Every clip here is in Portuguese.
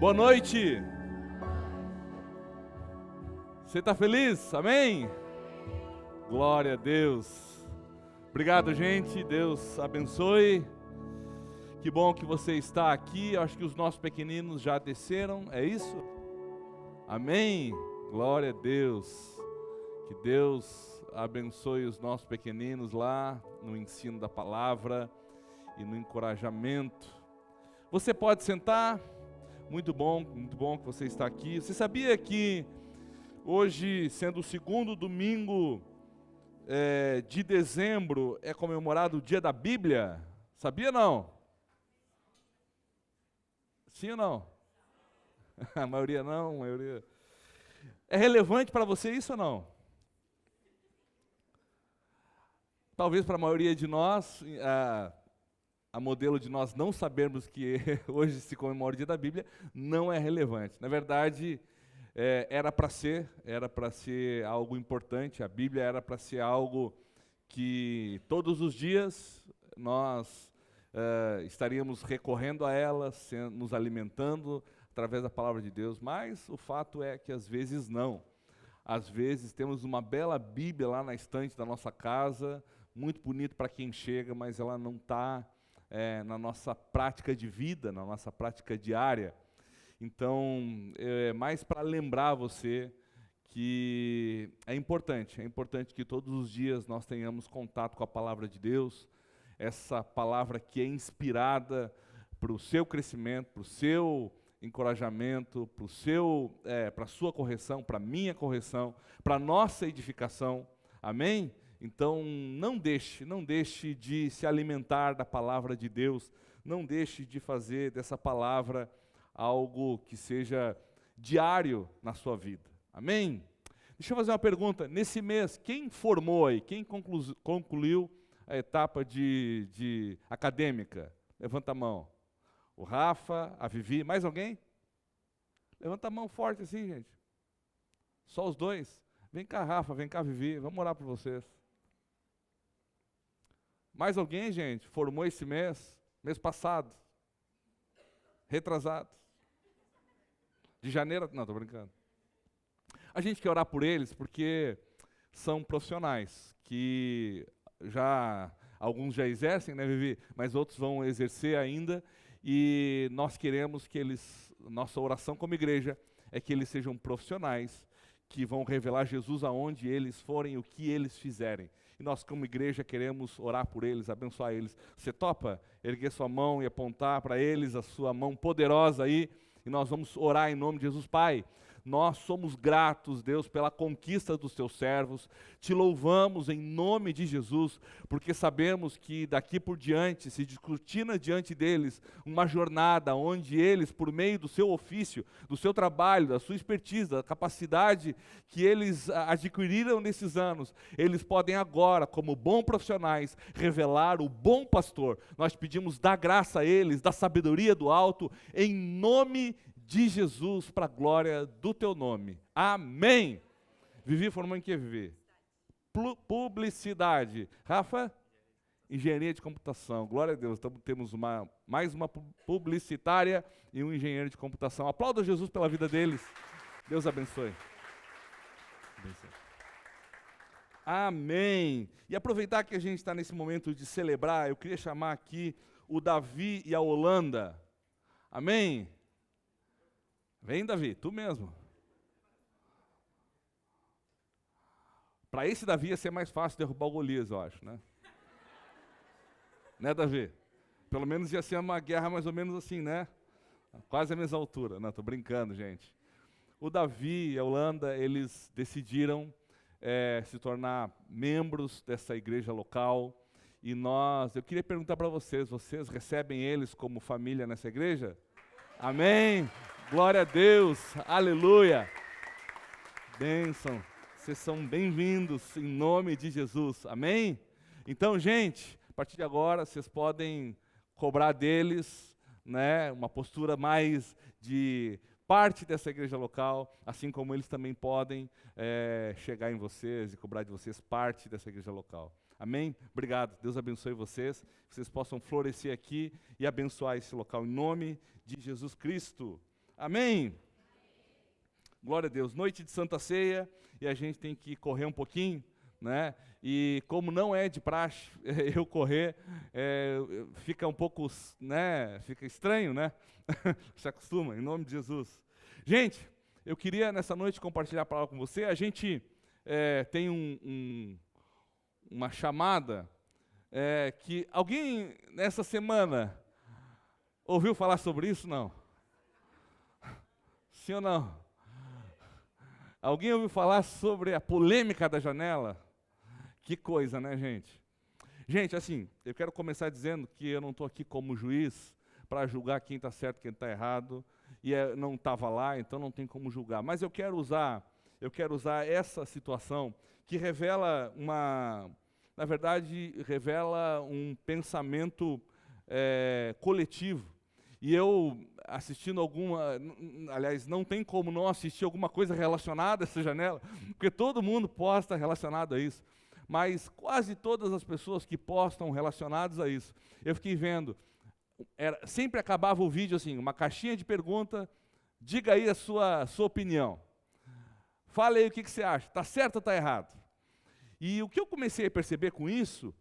Boa noite. Você está feliz? Amém? Glória a Deus. Obrigado, gente. Deus abençoe. Que bom que você está aqui. Eu acho que os nossos pequeninos já desceram. É isso? Amém? Glória a Deus. Que Deus abençoe os nossos pequeninos lá no ensino da palavra e no encorajamento. Você pode sentar. Muito bom que você está aqui. Você sabia que hoje, sendo o segundo domingo de dezembro, é comemorado o Dia da Bíblia? Sabia não? Sim ou não? A maioria não, a maioria. É relevante para você isso ou não? Talvez para a maioria de nós, a modelo de nós não sabermos que hoje se comemora o Dia da Bíblia, não é relevante. Na verdade, era para ser algo importante. A Bíblia era para ser algo que todos os dias nós estaríamos recorrendo a ela, nos alimentando através da palavra de Deus, mas o fato é que às vezes não. Às vezes temos uma bela Bíblia lá na estante da nossa casa, muito bonita para quem chega, mas ela não está na nossa prática de vida, na nossa prática diária. Então, mais para lembrar você que é importante que todos os dias nós tenhamos contato com a palavra de Deus, essa palavra que é inspirada para o seu crescimento, para o seu encorajamento, para a sua correção, para a minha correção, para a nossa edificação. Amém? Então, não deixe de se alimentar da palavra de Deus, não deixe de fazer dessa palavra algo que seja diário na sua vida. Amém? Deixa eu fazer uma pergunta. Nesse mês, quem formou aí? Quem concluiu a etapa de acadêmica? Levanta a mão. O Rafa, a Vivi, mais alguém? Levanta a mão forte assim, gente. Só os dois? Vem cá, Rafa, vem cá, Vivi, vamos orar por vocês. Mais alguém, gente, formou esse mês passado, retrasado. De janeiro, não, estou brincando. A gente quer orar por eles porque são profissionais que alguns já exercem, né, Vivi? Mas outros vão exercer ainda e nós queremos que nossa oração como igreja é que eles sejam profissionais que vão revelar Jesus aonde eles forem, o que eles fizerem. E nós, como igreja, queremos orar por eles, abençoar eles. Você topa erguer sua mão e apontar para eles a sua mão poderosa aí? E nós vamos orar em nome de Jesus. Pai, nós somos gratos, Deus, pela conquista dos teus servos. Te louvamos em nome de Jesus, porque sabemos que daqui por diante se descortina diante deles uma jornada onde eles, por meio do seu ofício, do seu trabalho, da sua expertise, da capacidade que eles adquiriram nesses anos, eles podem agora, como bons profissionais, revelar o bom pastor. Nós pedimos da graça a eles, da sabedoria do alto, em nome de Jesus, para a glória do teu nome. Amém. Vivi formou em que, Vivi? Publicidade. Rafa? Engenharia de computação. Glória a Deus. Então, temos mais uma publicitária e um engenheiro de computação. Aplauda Jesus pela vida deles. Deus abençoe. Amém. E aproveitar que a gente está nesse momento de celebrar, eu queria chamar aqui o Davi e a Holanda. Amém? Vem, Davi, tu mesmo. Para esse Davi ia ser mais fácil derrubar o Golias, eu acho, né? Né, Davi? Pelo menos ia ser uma guerra mais ou menos assim, né? Quase a mesma altura. Não, estou brincando, gente. O Davi e a Holanda, eles decidiram se tornar membros dessa igreja local. E eu queria perguntar para vocês recebem eles como família nessa igreja? Amém? Glória a Deus, aleluia, bênção, vocês são bem-vindos em nome de Jesus, amém? Então, gente, a partir de agora, vocês podem cobrar deles, né, uma postura mais de parte dessa igreja local, assim como eles também podem chegar em vocês e cobrar de vocês parte dessa igreja local. Amém? Obrigado, Deus abençoe vocês, que vocês possam florescer aqui e abençoar esse local em nome de Jesus Cristo. Amém? Glória a Deus. Noite de Santa Ceia e a gente tem que correr um pouquinho, né? E como não é de praxe eu correr, fica um pouco, né? Fica estranho, né? Se acostuma, em nome de Jesus. Gente, eu queria nessa noite compartilhar a palavra com você. A gente tem uma chamada que alguém nessa semana ouviu falar sobre isso? Não? Sim ou não? Alguém ouviu falar sobre a polêmica da janela? Que coisa, né, gente? Gente, assim, eu quero começar dizendo que eu não estou aqui como juiz para julgar quem está certo e quem está errado, e não estava lá, então não tem como julgar. Mas eu quero usar essa situação que revela na verdade, revela um pensamento coletivo. E eu, assistindo aliás, não tem como não assistir alguma coisa relacionada a essa janela, porque todo mundo posta relacionado a isso. Mas quase todas as pessoas que postam relacionados a isso, eu fiquei vendo, sempre acabava o vídeo assim, uma caixinha de pergunta, diga aí a sua opinião. Fala aí o que você acha, está certo ou está errado? E o que eu comecei a perceber com isso,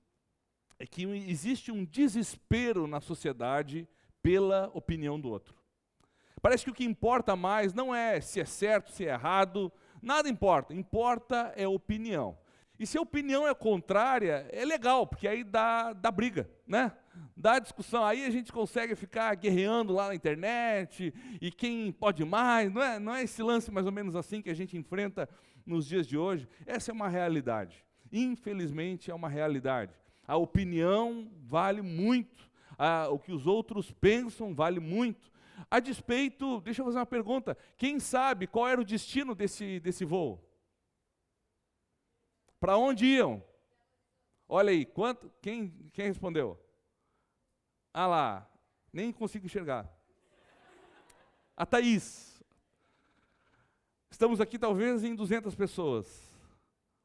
é que existe um desespero na sociedade pela opinião do outro. Parece que o que importa mais não é se é certo, se é errado, nada importa, importa é a opinião. E se a opinião é contrária, é legal, porque aí dá briga, né? Dá discussão, aí a gente consegue ficar guerreando lá na internet, e quem pode mais, não é esse lance mais ou menos assim que a gente enfrenta nos dias de hoje. Essa é uma realidade, infelizmente é uma realidade. A opinião vale muito, o que os outros pensam vale muito. A despeito, deixa eu fazer uma pergunta, quem sabe qual era o destino desse voo? Para onde iam? Olha aí, quem respondeu? Ah lá, nem consigo enxergar. A Thaís. Estamos aqui talvez em 200 pessoas.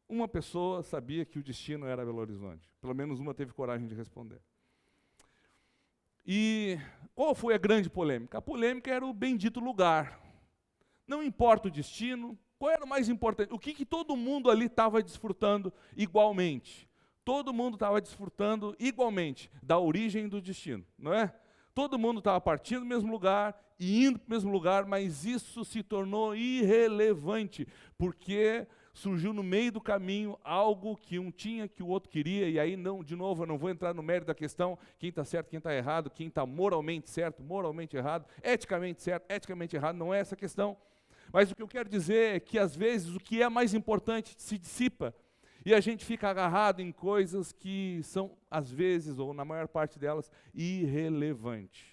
Uma pessoa sabia que o destino era Belo Horizonte. Pelo menos uma teve coragem de responder. E qual foi a grande polêmica? A polêmica era o bendito lugar. Não importa o destino, qual era o mais importante? O que todo mundo ali estava desfrutando igualmente? Todo mundo estava desfrutando igualmente da origem do destino, não é? Todo mundo estava partindo do mesmo lugar e indo para o mesmo lugar, mas isso se tornou irrelevante, porque surgiu no meio do caminho algo que um tinha, que o outro queria, e aí, de novo, eu não vou entrar no mérito da questão, quem está certo, quem está errado, quem está moralmente certo, moralmente errado, eticamente certo, eticamente errado, não é essa a questão. Mas o que eu quero dizer é que, às vezes, o que é mais importante se dissipa, e a gente fica agarrado em coisas que são, às vezes, ou na maior parte delas, irrelevantes.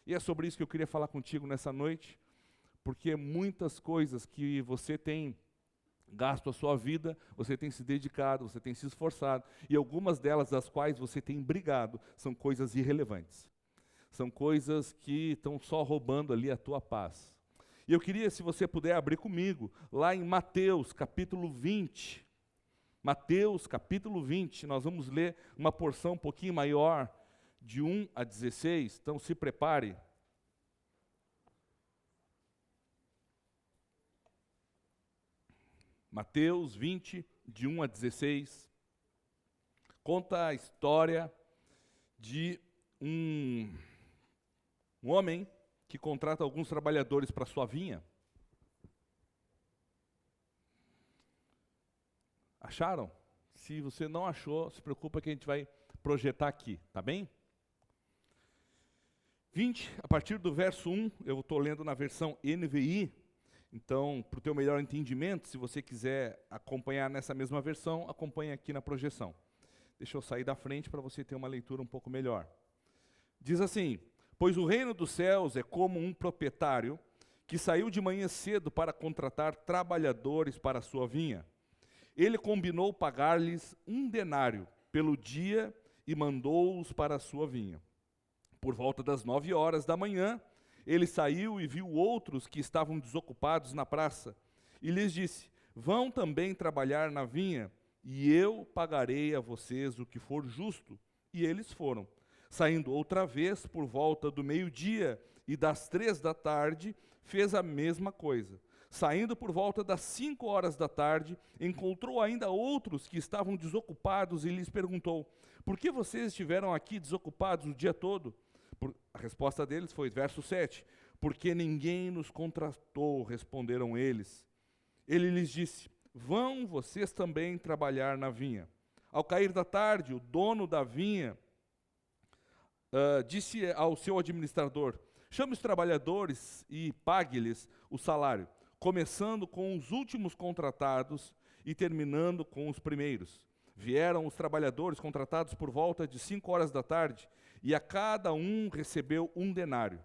E é sobre isso que eu queria falar contigo nessa noite, porque muitas coisas que você tem gasto a sua vida, você tem se dedicado, você tem se esforçado, e algumas delas, das quais você tem brigado, são coisas irrelevantes. São coisas que estão só roubando ali a tua paz. E eu queria, se você puder abrir comigo, lá em Mateus, capítulo 20. Mateus, capítulo 20, nós vamos ler uma porção um pouquinho maior, de 1 a 16, então se prepare. Mateus 20, de 1 a 16, conta a história de um homem que contrata alguns trabalhadores para sua vinha. Acharam? Se você não achou, se preocupa que a gente vai projetar aqui, tá bem? 20, a partir do verso 1, eu estou lendo na versão NVI, então, para o teu melhor entendimento, se você quiser acompanhar nessa mesma versão, acompanhe aqui na projeção. Deixa eu sair da frente para você ter uma leitura um pouco melhor. Diz assim: pois o reino dos céus é como um proprietário que saiu de manhã cedo para contratar trabalhadores para a sua vinha. Ele combinou pagar-lhes 1 denário pelo dia e mandou-os para a sua vinha. Por volta das 9 horas da manhã, ele saiu e viu outros que estavam desocupados na praça, e lhes disse: vão também trabalhar na vinha, e eu pagarei a vocês o que for justo. E eles foram. Saindo outra vez por volta do meio-dia, e das 3 da tarde fez a mesma coisa. Saindo por volta das 5 horas da tarde, encontrou ainda outros que estavam desocupados e lhes perguntou: por que vocês estiveram aqui desocupados o dia todo? A resposta deles foi, verso 7, porque ninguém nos contratou, responderam eles. Ele lhes disse: vão vocês também trabalhar na vinha. Ao cair da tarde, o dono da vinha disse ao seu administrador: chame os trabalhadores e pague-lhes o salário, começando com os últimos contratados e terminando com os primeiros. Vieram os trabalhadores contratados por volta de 5 horas da tarde, e a cada um recebeu 1 denário.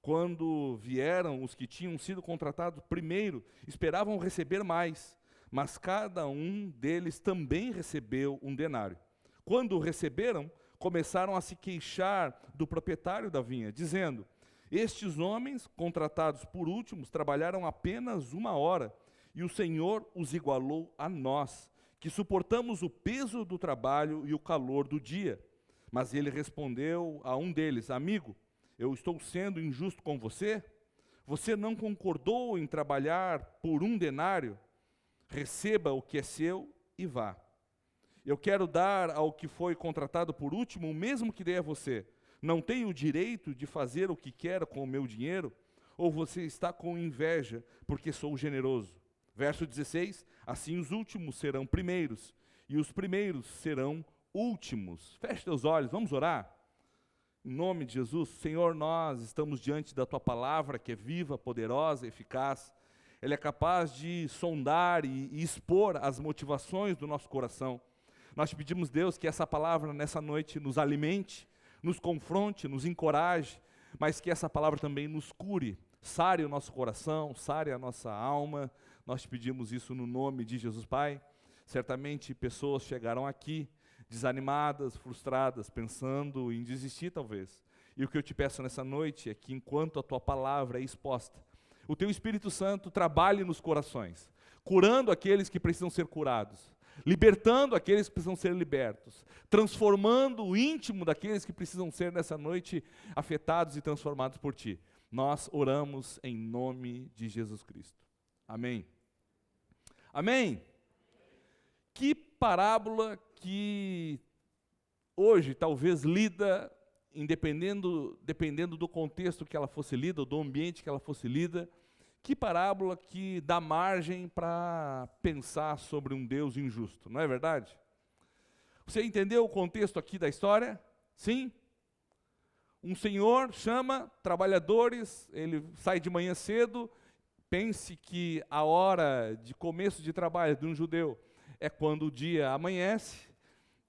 Quando vieram os que tinham sido contratados primeiro, esperavam receber mais, mas cada um deles também recebeu 1 denário. Quando o receberam, começaram a se queixar do proprietário da vinha, dizendo: estes homens, contratados por últimos, trabalharam apenas 1 hora, e o Senhor os igualou a nós, que suportamos o peso do trabalho e o calor do dia. Mas ele respondeu a um deles: amigo, eu estou sendo injusto com você? Você não concordou em trabalhar por 1 denário? Receba o que é seu e vá. Eu quero dar ao que foi contratado por último o mesmo que dei a você. Não tenho o direito de fazer o que quero com o meu dinheiro? Ou você está com inveja porque sou generoso? Verso 16, assim os últimos serão primeiros, e os primeiros serão últimos. Feche teus olhos, vamos orar? Em nome de Jesus, Senhor, nós estamos diante da Tua palavra, que é viva, poderosa, eficaz. Ela é capaz de sondar e expor as motivações do nosso coração. Nós te pedimos, Deus, que essa palavra nessa noite nos alimente, nos confronte, nos encoraje, mas que essa palavra também nos cure, sare o nosso coração, sare a nossa alma. Nós te pedimos isso no nome de Jesus, Pai. Certamente pessoas chegaram aqui desanimadas, frustradas, pensando em desistir talvez. E o que eu te peço nessa noite é que enquanto a tua palavra é exposta, o teu Espírito Santo trabalhe nos corações, curando aqueles que precisam ser curados, libertando aqueles que precisam ser libertos, transformando o íntimo daqueles que precisam ser nessa noite afetados e transformados por ti. Nós oramos em nome de Jesus Cristo. Amém. Amém. Que parábola que hoje talvez lida, dependendo do contexto que ela fosse lida, ou do ambiente que ela fosse lida, que parábola que dá margem para pensar sobre um Deus injusto, não é verdade? Você entendeu o contexto aqui da história? Sim? Um senhor chama trabalhadores, ele sai de manhã cedo, pense que a hora de começo de trabalho de um judeu é quando o dia amanhece,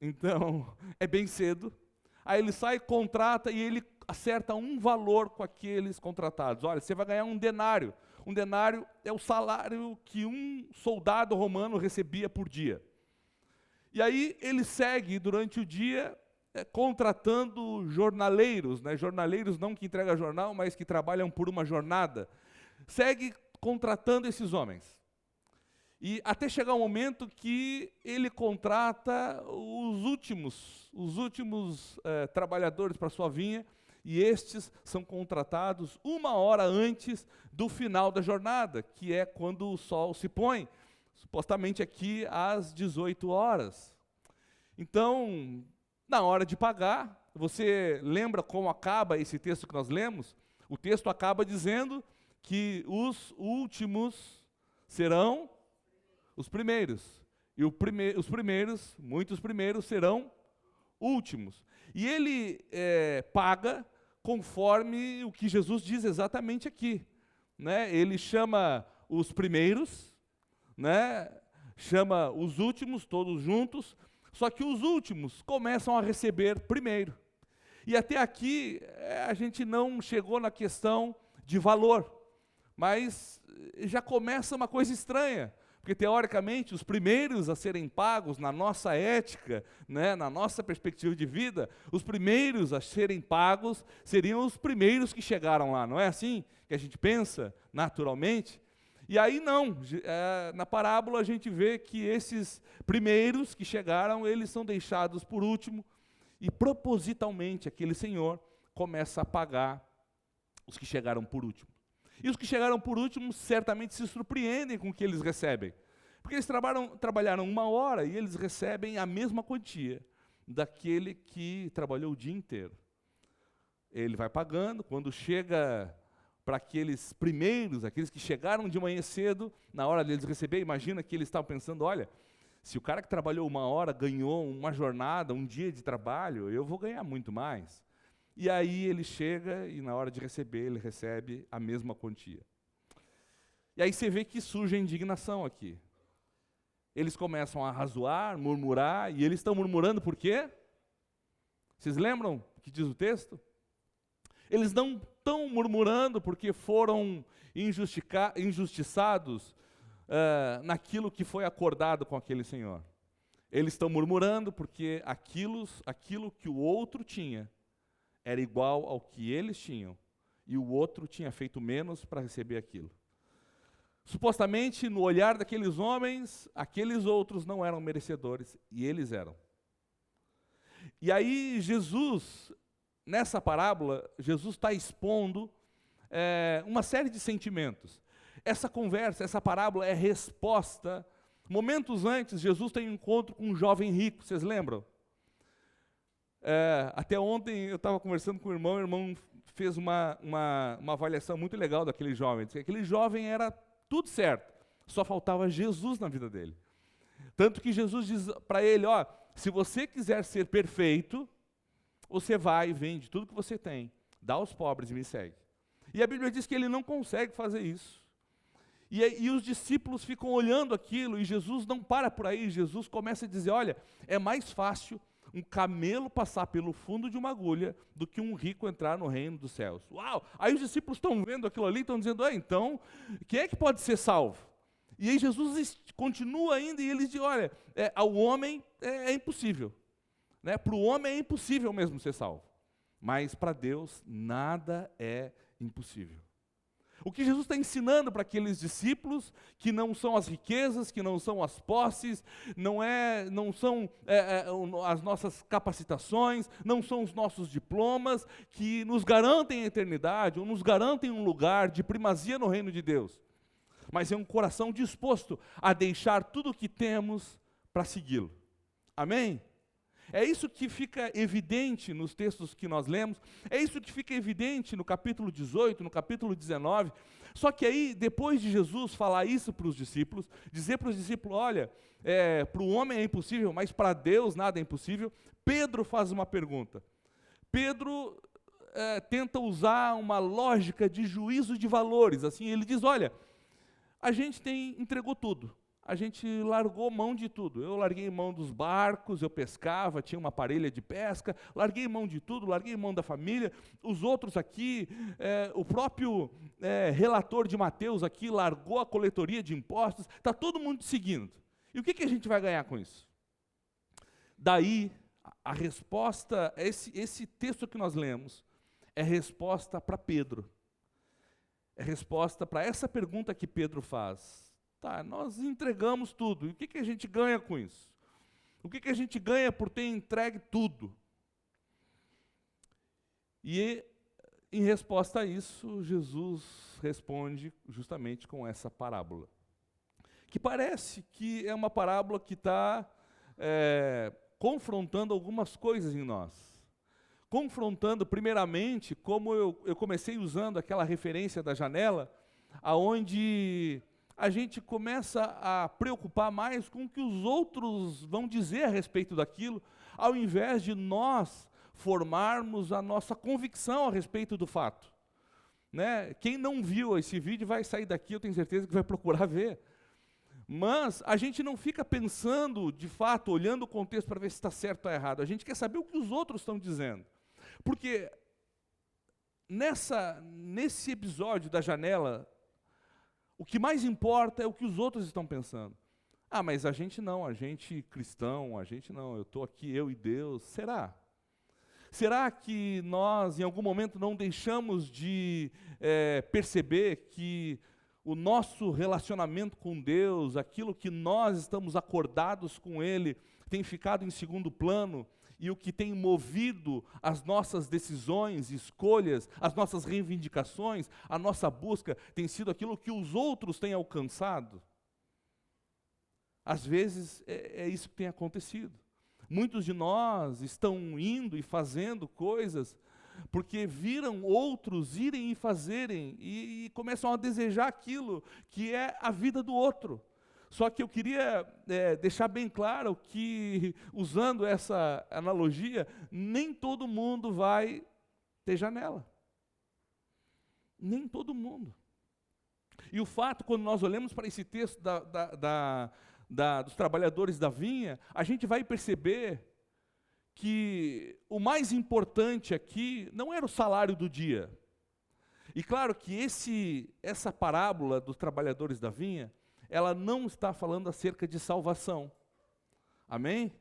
então é bem cedo. Aí ele sai, contrata e ele acerta um valor com aqueles contratados. Olha, você vai ganhar 1 denário. 1 denário é o salário que um soldado romano recebia por dia. E aí ele segue durante o dia contratando jornaleiros, né? Jornaleiros não que entregam jornal, mas que trabalham por uma jornada. Segue contratando esses homens. E até chegar um momento que ele contrata os últimos trabalhadores para sua vinha, e estes são contratados 1 hora antes do final da jornada, que é quando o sol se põe, supostamente aqui às 18 horas. Então, na hora de pagar, você lembra como acaba esse texto que nós lemos? O texto acaba dizendo que os últimos serão os primeiros, e muitos primeiros serão últimos. E ele paga conforme o que Jesus diz exatamente aqui, né? Ele chama os primeiros, né? Chama os últimos, todos juntos, só que os últimos começam a receber primeiro. E até aqui a gente não chegou na questão de valor, mas já começa uma coisa estranha. Porque, teoricamente, os primeiros a serem pagos na nossa ética, né, na nossa perspectiva de vida, os primeiros a serem pagos seriam os primeiros que chegaram lá. Não é assim que a gente pensa, naturalmente? E aí não, na parábola a gente vê que esses primeiros que chegaram, eles são deixados por último, e propositalmente aquele senhor começa a pagar os que chegaram por último. E os que chegaram por último certamente se surpreendem com o que eles recebem. Porque eles trabalharam 1 hora e eles recebem a mesma quantia daquele que trabalhou o dia inteiro. Ele vai pagando, quando chega para aqueles primeiros, aqueles que chegaram de manhã cedo, na hora deles receber, imagina que eles estavam pensando, olha, se o cara que trabalhou 1 hora ganhou uma jornada, um dia de trabalho, eu vou ganhar muito mais. E aí ele chega e na hora de receber, ele recebe a mesma quantia. E aí você vê que surge a indignação aqui. Eles começam a razoar, murmurar, e eles estão murmurando por quê? Vocês lembram o que diz o texto? Eles não estão murmurando porque foram injustiçados naquilo que foi acordado com aquele senhor. Eles estão murmurando porque aquilo que o outro tinha era igual ao que eles tinham, e o outro tinha feito menos para receber aquilo. Supostamente, no olhar daqueles homens, aqueles outros não eram merecedores, e eles eram. E aí Jesus, nessa parábola, Jesus está expondo uma série de sentimentos. Essa conversa, essa parábola é resposta. Momentos antes, Jesus tem um encontro com um jovem rico, vocês lembram? Até ontem eu estava conversando com o irmão fez uma avaliação muito legal daquele jovem. Disse que aquele jovem era tudo certo, só faltava Jesus na vida dele. Tanto que Jesus diz para ele, ó, se você quiser ser perfeito, você vai e vende tudo que você tem, dá aos pobres e me segue. E a Bíblia diz que ele não consegue fazer isso. E os discípulos ficam olhando aquilo, e Jesus não para por aí, Jesus começa a dizer, olha, é mais fácil um camelo passar pelo fundo de uma agulha do que um rico entrar no reino dos céus. Uau! Aí os discípulos estão vendo aquilo ali, estão dizendo, então, quem é que pode ser salvo? E aí Jesus continua ainda e ele diz, olha, ao homem é impossível. Né? Para o homem é impossível mesmo ser salvo. Mas para Deus nada é impossível. O que Jesus está ensinando para aqueles discípulos, que não são as riquezas, que não são as posses, não são as nossas capacitações, não são os nossos diplomas, que nos garantem a eternidade, ou nos garantem um lugar de primazia no reino de Deus. Mas é um coração disposto a deixar tudo o que temos para segui-lo. Amém? É isso que fica evidente nos textos que nós lemos, é isso que fica evidente no capítulo 18, no capítulo 19, só que aí, depois de Jesus falar isso para os discípulos, dizer para os discípulos, olha, para o homem é impossível, mas para Deus nada é impossível, Pedro faz uma pergunta. Pedro tenta usar uma lógica de juízo de valores, assim, ele diz, olha, a gente entregou tudo. A gente largou mão de tudo. Eu larguei mão dos barcos, eu pescava, tinha uma parelha de pesca, larguei mão de tudo, larguei mão da família. Os outros aqui, o próprio relator de Mateus aqui largou a coletoria de impostos, está todo mundo seguindo. E o que a gente vai ganhar com isso? Daí, a resposta, esse texto que nós lemos, é resposta para Pedro. É resposta para essa pergunta que Pedro faz. Tá, nós entregamos tudo, e o que a gente ganha com isso? O que a gente ganha por ter entregue tudo? E em resposta a isso, Jesus responde justamente com essa parábola. Que parece que é uma parábola que está confrontando algumas coisas em nós. Confrontando, primeiramente, como eu comecei usando aquela referência da janela, aonde a gente começa a preocupar mais com o que os outros vão dizer a respeito daquilo, ao invés de nós formarmos a nossa convicção a respeito do fato. Né? Quem não viu esse vídeo vai sair daqui, eu tenho certeza que vai procurar ver. Mas a gente não fica pensando, de fato, olhando o contexto para ver se está certo ou errado. A gente quer saber o que os outros estão dizendo. Porque nesse episódio da janela, o que mais importa é o que os outros estão pensando. Ah, mas a gente não, a gente cristão, a gente não, eu estou aqui, eu e Deus. Será? Será que nós, em algum momento, não deixamos de perceber que o nosso relacionamento com Deus, aquilo que nós estamos acordados com Ele, tem ficado em segundo plano, e o que tem movido as nossas decisões, escolhas, as nossas reivindicações, a nossa busca, tem sido aquilo que os outros têm alcançado? Às vezes é isso que tem acontecido. Muitos de nós estão indo e fazendo coisas porque viram outros irem e fazerem e começam a desejar aquilo que é a vida do outro. Só que eu queria deixar bem claro que, usando essa analogia, nem todo mundo vai ter janela. Nem todo mundo. E o fato, quando nós olhamos para esse texto dos trabalhadores da vinha, a gente vai perceber que o mais importante aqui não era o salário do dia. E claro que essa parábola dos trabalhadores da vinha, ela não está falando acerca de salvação. Amém?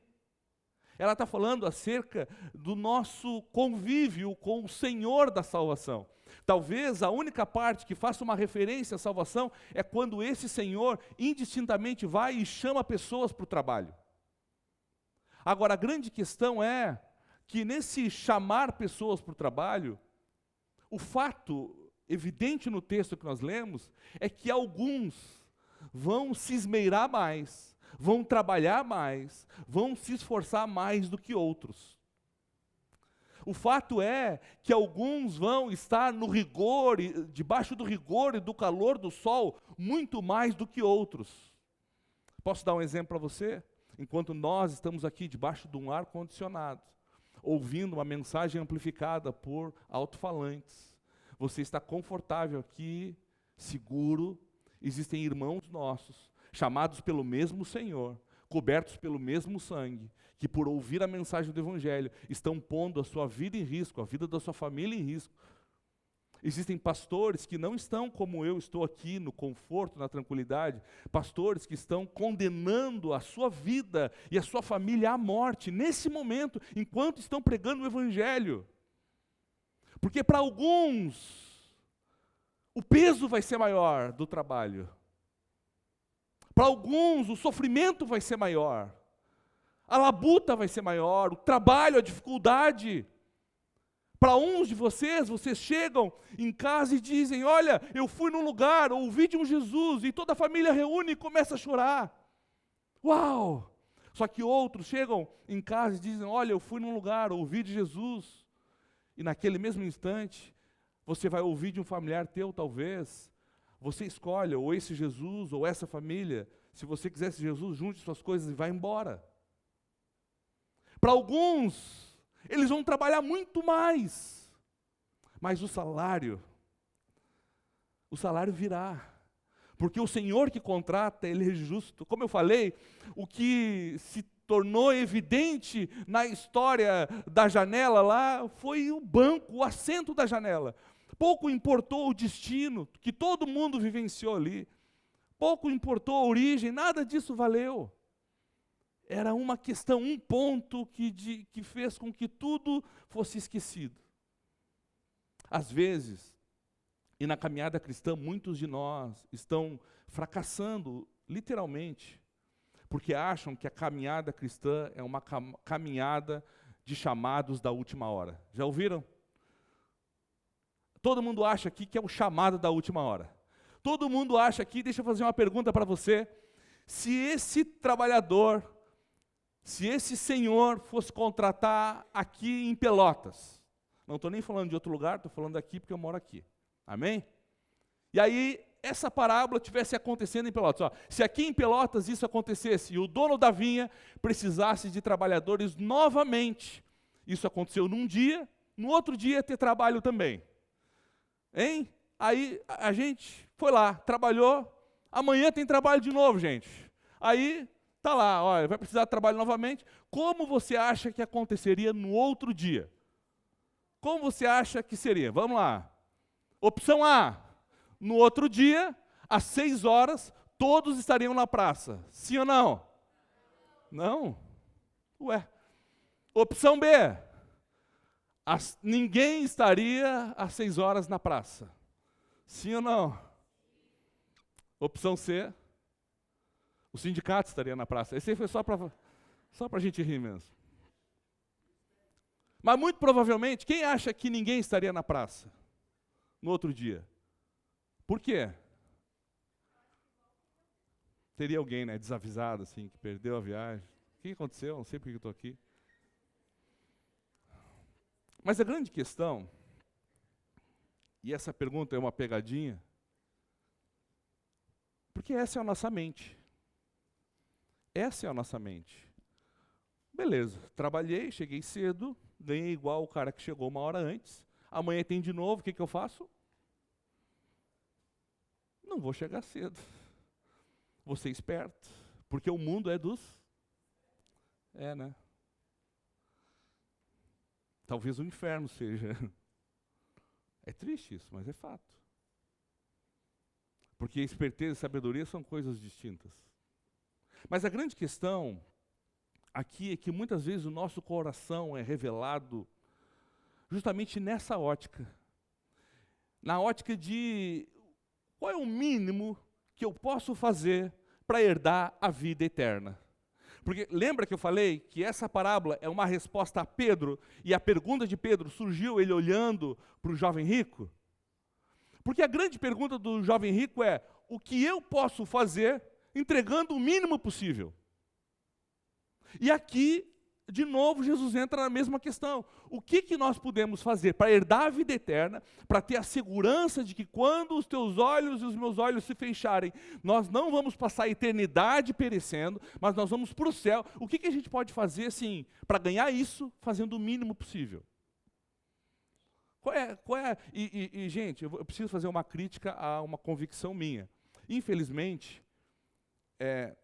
Ela está falando acerca do nosso convívio com o Senhor da salvação. Talvez a única parte que faça uma referência à salvação é quando esse Senhor indistintamente vai e chama pessoas para o trabalho. Agora, a grande questão é que nesse chamar pessoas para o trabalho, o fato evidente no texto que nós lemos é que alguns vão se esmeirar mais, vão trabalhar mais, vão se esforçar mais do que outros. O fato é que alguns vão estar no rigor, debaixo do rigor e do calor do sol, muito mais do que outros. Posso dar um exemplo para você? Enquanto nós estamos aqui debaixo de um ar-condicionado, ouvindo uma mensagem amplificada por alto-falantes, você está confortável aqui, seguro. Existem irmãos nossos, chamados pelo mesmo Senhor, cobertos pelo mesmo sangue, que por ouvir a mensagem do Evangelho, estão pondo a sua vida em risco, a vida da sua família em risco. Existem pastores que não estão como eu estou aqui, no conforto, na tranquilidade, pastores que estão condenando a sua vida e a sua família à morte, nesse momento, enquanto estão pregando o Evangelho. Porque para alguns, o peso vai ser maior do trabalho. Para alguns, o sofrimento vai ser maior. A labuta vai ser maior, o trabalho, a dificuldade. Para uns de vocês chegam em casa e dizem, olha, eu fui num lugar, ouvi de um Jesus, e toda a família reúne e começa a chorar. Uau! Só que outros chegam em casa e dizem, olha, eu fui num lugar, ouvi de Jesus, e naquele mesmo instante, você vai ouvir de um familiar teu, talvez. Você escolhe ou esse Jesus ou essa família. Se você quiser esse Jesus, junte suas coisas e vá embora. Para alguns, eles vão trabalhar muito mais. Mas o salário virá. Porque o Senhor que contrata, Ele é justo. Como eu falei, o que se tornou evidente na história da janela lá foi o banco, o assento da janela. Pouco importou o destino que todo mundo vivenciou ali. Pouco importou a origem, nada disso valeu. Era uma questão, um ponto que fez com que tudo fosse esquecido. Às vezes, e na caminhada cristã, muitos de nós estão fracassando, literalmente, porque acham que a caminhada cristã é uma caminhada de chamados da última hora. Já ouviram? Todo mundo acha aqui que é o chamado da última hora. Todo mundo acha aqui, deixa eu fazer uma pergunta para você, se esse trabalhador, se esse senhor fosse contratar aqui em Pelotas, não estou nem falando de outro lugar, estou falando aqui porque eu moro aqui, amém? E aí, essa parábola tivesse acontecendo em Pelotas, ó, se aqui em Pelotas isso acontecesse e o dono da vinha precisasse de trabalhadores novamente, isso aconteceu num dia, no outro dia ia ter trabalho também. Hein? Aí a gente foi lá, trabalhou, amanhã tem trabalho de novo, gente. Aí, tá lá, olha, vai precisar de trabalho novamente. Como você acha que aconteceria no outro dia? Como você acha que seria? Vamos lá. Opção A, no outro dia, às 6 horas, todos estariam na praça. Sim ou não? Não? Ué. Opção B, ninguém estaria às 6 horas na praça. Sim ou não? Opção C, o sindicato estaria na praça. Esse aí foi só para a gente rir mesmo. Mas muito provavelmente, quem acha que ninguém estaria na praça no outro dia? Por quê? Teria alguém, né, desavisado, assim, que perdeu a viagem. O que aconteceu? Não sei por que eu estou aqui. Mas a grande questão, e essa pergunta é uma pegadinha, porque essa é a nossa mente. Essa é a nossa mente. Beleza, trabalhei, cheguei cedo, ganhei igual o cara que chegou uma hora antes. Amanhã tem de novo, o que eu faço? Não vou chegar cedo. Vou ser esperto, porque o mundo é dos... né? Talvez o inferno seja. É triste isso, mas é fato. Porque esperteza e sabedoria são coisas distintas. Mas a grande questão aqui é que muitas vezes o nosso coração é revelado justamente nessa ótica. Na ótica de qual é o mínimo que eu posso fazer para herdar a vida eterna. Porque lembra que eu falei que essa parábola é uma resposta a Pedro, e a pergunta de Pedro surgiu ele olhando para o jovem rico? Porque a grande pergunta do jovem rico é: o que eu posso fazer entregando o mínimo possível? E aqui, de novo, Jesus entra na mesma questão. O que nós podemos fazer para herdar a vida eterna, para ter a segurança de que quando os teus olhos e os meus olhos se fecharem, nós não vamos passar a eternidade perecendo, mas nós vamos para o céu. O que a gente pode fazer, assim, para ganhar isso, fazendo o mínimo possível? Gente, eu preciso fazer uma crítica a uma convicção minha. Infelizmente,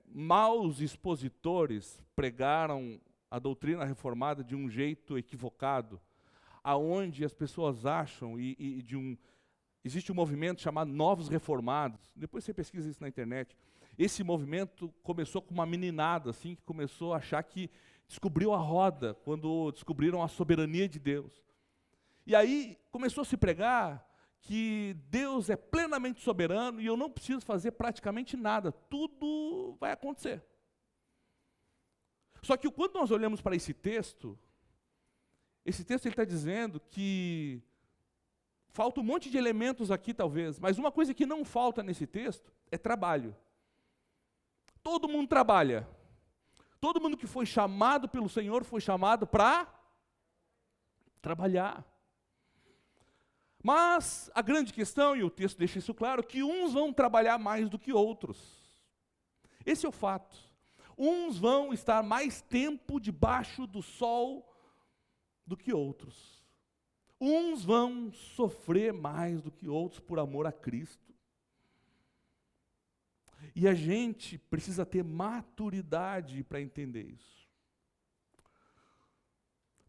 maus expositores pregaram a doutrina reformada de um jeito equivocado, aonde as pessoas acham, existe um movimento chamado Novos Reformados. Depois você pesquisa isso na internet. Esse movimento começou com uma meninada, assim, que começou a achar que descobriu a roda, quando descobriram a soberania de Deus. E aí começou a se pregar que Deus é plenamente soberano e eu não preciso fazer praticamente nada, tudo vai acontecer. Só que quando nós olhamos para esse texto ele está dizendo que falta um monte de elementos aqui talvez, mas uma coisa que não falta nesse texto é trabalho. Todo mundo trabalha. Todo mundo que foi chamado pelo Senhor foi chamado para trabalhar. Mas a grande questão, e o texto deixa isso claro, que uns vão trabalhar mais do que outros. Esse é o fato. Uns vão estar mais tempo debaixo do sol do que outros. Uns vão sofrer mais do que outros por amor a Cristo. E a gente precisa ter maturidade para entender isso.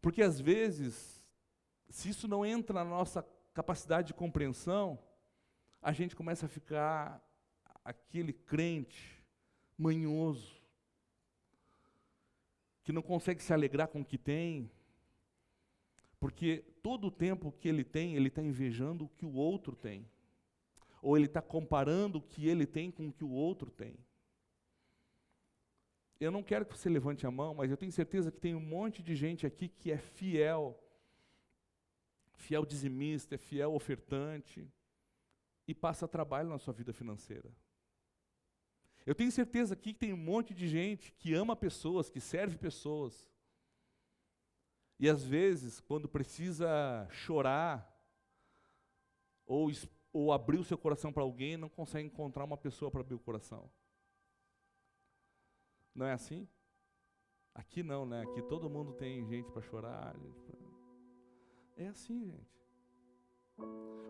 Porque às vezes, se isso não entra na nossa capacidade de compreensão, a gente começa a ficar aquele crente manhoso, que não consegue se alegrar com o que tem, porque todo o tempo que ele tem, ele está invejando o que o outro tem, ou ele está comparando o que ele tem com o que o outro tem. Eu não quero que você levante a mão, mas eu tenho certeza que tem um monte de gente aqui que é fiel dizimista, é fiel ofertante, e passa trabalho na sua vida financeira. Eu tenho certeza aqui que tem um monte de gente que ama pessoas, que serve pessoas, e às vezes, quando precisa chorar, ou abrir o seu coração para alguém, não consegue encontrar uma pessoa para abrir o coração. Não é assim? Aqui não, né? Aqui todo mundo tem gente para chorar, É assim, gente.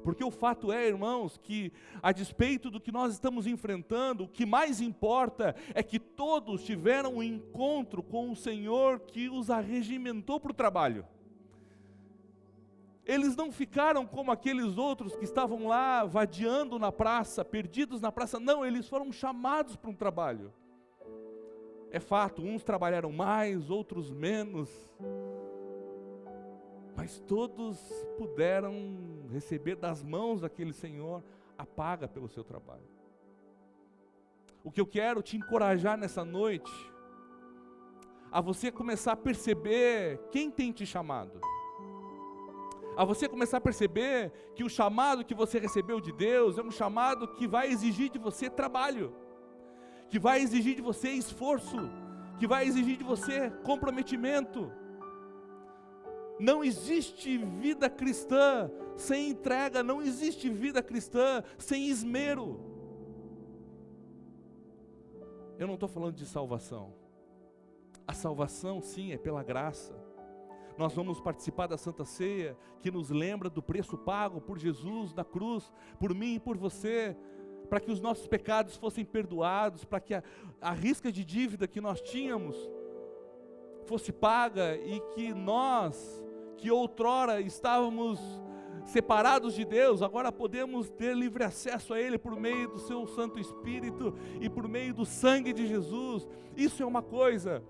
Porque o fato é, irmãos, que a despeito do que nós estamos enfrentando, o que mais importa é que todos tiveram um encontro com o Senhor que os arregimentou para o trabalho. Eles não ficaram como aqueles outros que estavam lá vadiando na praça, perdidos na praça. Não, eles foram chamados para um trabalho. É fato, uns trabalharam mais, outros menos, mas todos puderam receber das mãos daquele Senhor a paga pelo seu trabalho. O que eu quero te encorajar nessa noite, a você começar a perceber quem tem te chamado. a você começar a perceber que o chamado que você recebeu de Deus é um chamado que vai exigir de você trabalho, que vai exigir de você esforço, que vai exigir de você comprometimento. Não existe vida cristã sem entrega, não existe vida cristã sem esmero. Eu não estou falando de salvação. A salvação, sim, é pela graça. Nós vamos participar da Santa Ceia, que nos lembra do preço pago por Jesus na cruz, por mim e por você, para que os nossos pecados fossem perdoados, para que a risca de dívida que nós tínhamos fosse paga, e que nós, que outrora estávamos separados de Deus, agora podemos ter livre acesso a Ele por meio do seu Santo Espírito e por meio do sangue de Jesus. Isso é uma coisa,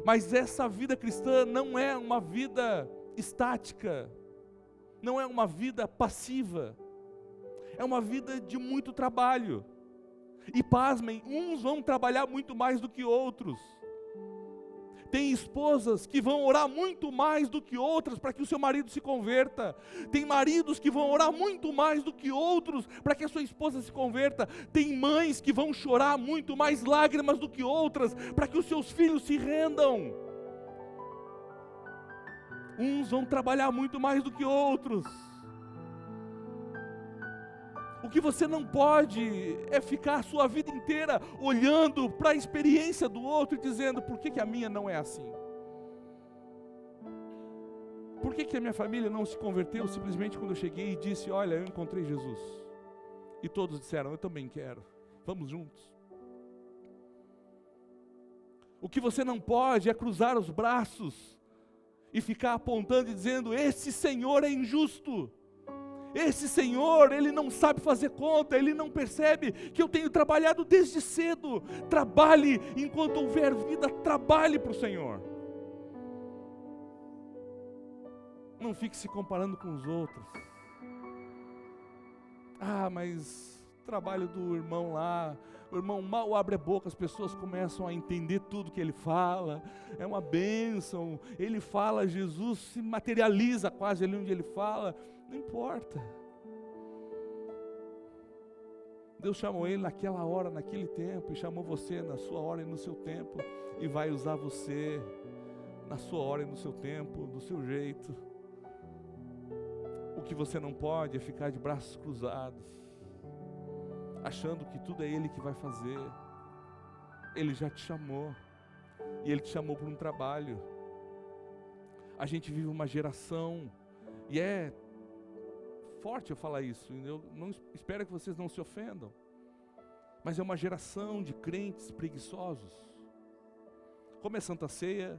mas essa vida cristã não é uma vida estática, não é uma vida passiva, é uma vida de muito trabalho. E pasmem, uns vão trabalhar muito mais do que outros. Tem esposas que vão orar muito mais do que outras para que o seu marido se converta. Tem maridos que vão orar muito mais do que outros para que a sua esposa se converta. Tem mães que vão chorar muito mais lágrimas do que outras para que os seus filhos se rendam. Uns vão trabalhar muito mais do que outros. O que você não pode é ficar a sua vida inteira olhando para a experiência do outro e dizendo: por que a minha não é assim? Por que a minha família não se converteu simplesmente quando eu cheguei e disse: olha, eu encontrei Jesus? E todos disseram: eu também quero, vamos juntos. O que você não pode é cruzar os braços e ficar apontando e dizendo: esse Senhor é injusto. Esse Senhor, Ele não sabe fazer conta, Ele não percebe que eu tenho trabalhado desde cedo. Trabalhe, enquanto houver vida, trabalhe para o Senhor. Não fique se comparando com os outros. Ah, mas o trabalho do irmão lá, o irmão mal abre a boca, as pessoas começam a entender tudo que ele fala, é uma bênção, ele fala, Jesus se materializa quase ali onde ele fala. Não importa. Deus chamou ele naquela hora, naquele tempo, e chamou você na sua hora e no seu tempo, e vai usar você na sua hora e no seu tempo, do seu jeito. O que você não pode é ficar de braços cruzados, achando que tudo é Ele que vai fazer. Ele já te chamou, e Ele te chamou para um trabalho. A gente vive uma geração, e é forte eu falar isso, eu não espero que vocês não se ofendam, mas é uma geração de crentes preguiçosos. Como é Santa Ceia,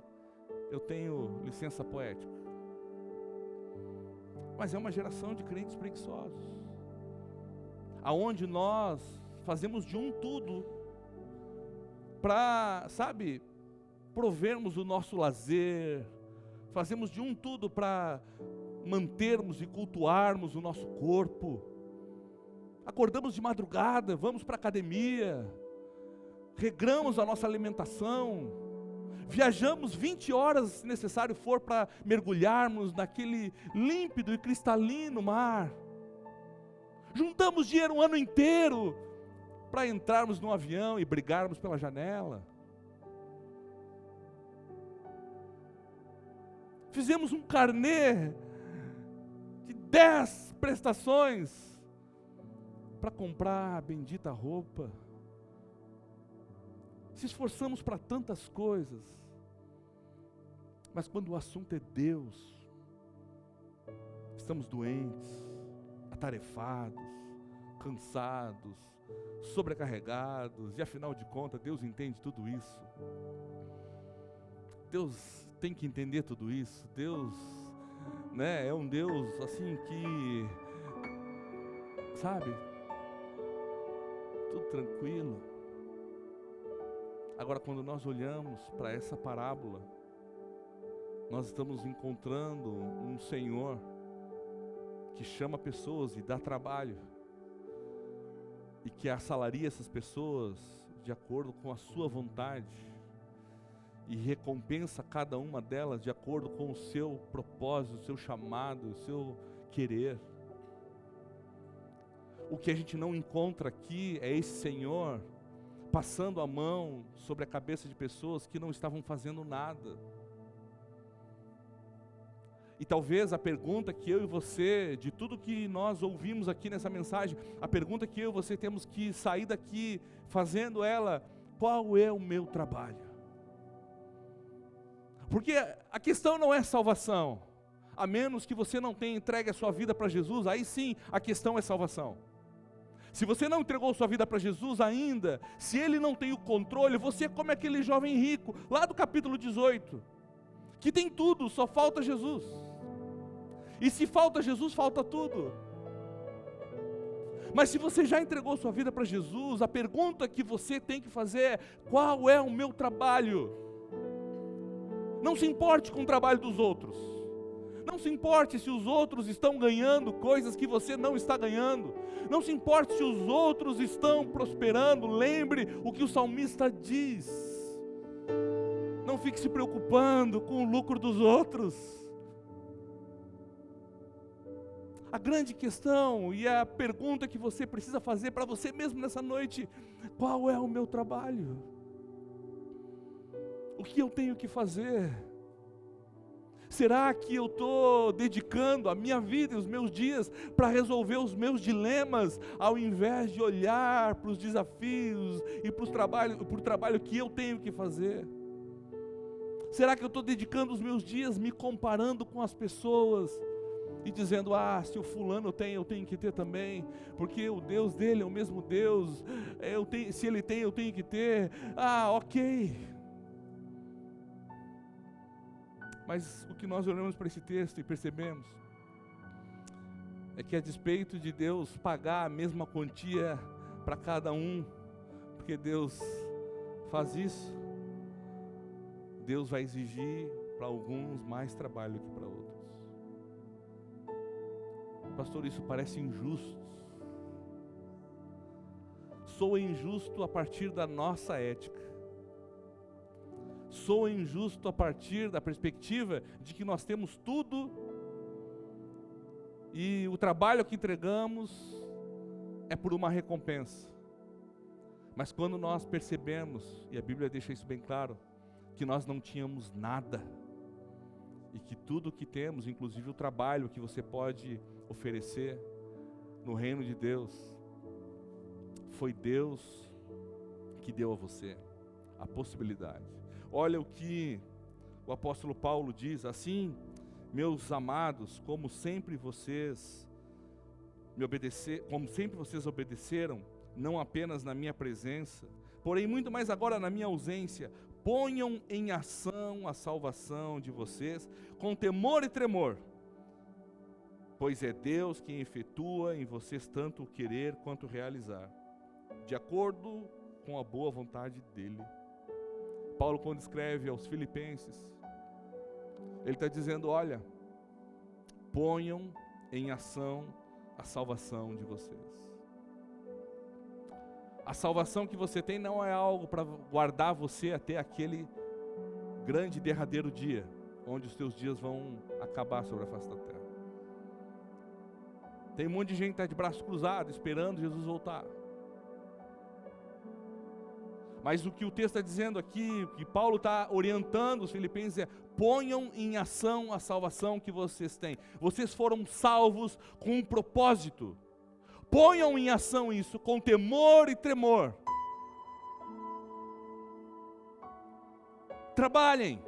eu tenho licença poética, mas é uma geração de crentes preguiçosos, aonde nós fazemos de um tudo para, sabe, provermos o nosso lazer, fazemos de um tudo para mantermos e cultuarmos o nosso corpo. Acordamos de madrugada, vamos para a academia, regramos a nossa alimentação, viajamos 20 horas se necessário for para mergulharmos naquele límpido e cristalino mar. Juntamos dinheiro um ano inteiro para entrarmos num avião e brigarmos pela janela. Fizemos um carnê de 10 prestações para comprar a bendita roupa. Se esforçamos para tantas coisas, mas quando o assunto é Deus, estamos doentes, atarefados, cansados, sobrecarregados, e afinal de contas Deus entende tudo isso. Deus tem que entender tudo isso. Deus, né, é um Deus assim que, sabe, tudo tranquilo. Agora, quando nós olhamos para essa parábola, nós estamos encontrando um Senhor que chama pessoas e dá trabalho, e que assalaria essas pessoas de acordo com a sua vontade. e recompensa cada uma delas de acordo com o seu propósito, o seu chamado, o seu querer. O que a gente não encontra aqui é esse Senhor passando a mão sobre a cabeça de pessoas que não estavam fazendo nada. E talvez a pergunta que eu e você, de tudo que nós ouvimos aqui nessa mensagem, a pergunta que eu e você temos que sair daqui fazendo ela: qual é o meu trabalho? Porque a questão não é salvação, a menos que você não tenha entregue a sua vida para Jesus, aí sim a questão é salvação. Se você não entregou sua vida para Jesus ainda, se Ele não tem o controle, você é como aquele jovem rico, lá do capítulo 18, que tem tudo, só falta Jesus. E se falta Jesus, falta tudo. Mas se você já entregou sua vida para Jesus, a pergunta que você tem que fazer é: qual é o meu trabalho? Não se importe com o trabalho dos outros. Não se importe se os outros estão ganhando coisas que você não está ganhando. Não se importe se os outros estão prosperando. Lembre o que o salmista diz. Não fique se preocupando com o lucro dos outros. A grande questão e a pergunta que você precisa fazer para você mesmo nessa noite: qual é o meu trabalho? O que eu tenho que fazer? Será que eu estou dedicando a minha vida e os meus dias para resolver os meus dilemas, ao invés de olhar para os desafios e para o trabalho que eu tenho que fazer? Será que eu estou dedicando os meus dias me comparando com as pessoas e dizendo: se o fulano tem, eu tenho que ter também, porque o Deus dele é o mesmo Deus, se ele tem, eu tenho que ter, ok. Mas o que nós olhamos para esse texto e percebemos é que, a despeito de Deus pagar a mesma quantia para cada um, porque Deus faz isso, Deus vai exigir para alguns mais trabalho que para outros. Pastor, isso parece injusto. Soa injusto a partir da nossa ética. Soa injusto a partir da perspectiva de que nós temos tudo e o trabalho que entregamos é por uma recompensa. Mas quando nós percebemos, e a Bíblia deixa isso bem claro, que nós não tínhamos nada e que tudo que temos, inclusive o trabalho que você pode oferecer no reino de Deus, foi Deus que deu a você a possibilidade. Olha o que o apóstolo Paulo diz: assim, meus amados, como sempre vocês obedeceram, não apenas na minha presença, porém muito mais agora na minha ausência, ponham em ação a salvação de vocês com temor e tremor, pois é Deus quem efetua em vocês tanto o querer quanto o realizar, de acordo com a boa vontade dele. Paulo, quando escreve aos Filipenses, ele está dizendo: olha, ponham em ação a salvação de vocês. A salvação que você tem não é algo para guardar você até aquele grande derradeiro dia, onde os teus dias vão acabar sobre a face da terra. Tem um monte de gente que está de braço cruzado, esperando Jesus voltar. Mas o que o texto está dizendo aqui, o que Paulo está orientando os filipenses é: ponham em ação a salvação que vocês têm. Vocês foram salvos com um propósito. Ponham em ação isso com temor e tremor. Trabalhem.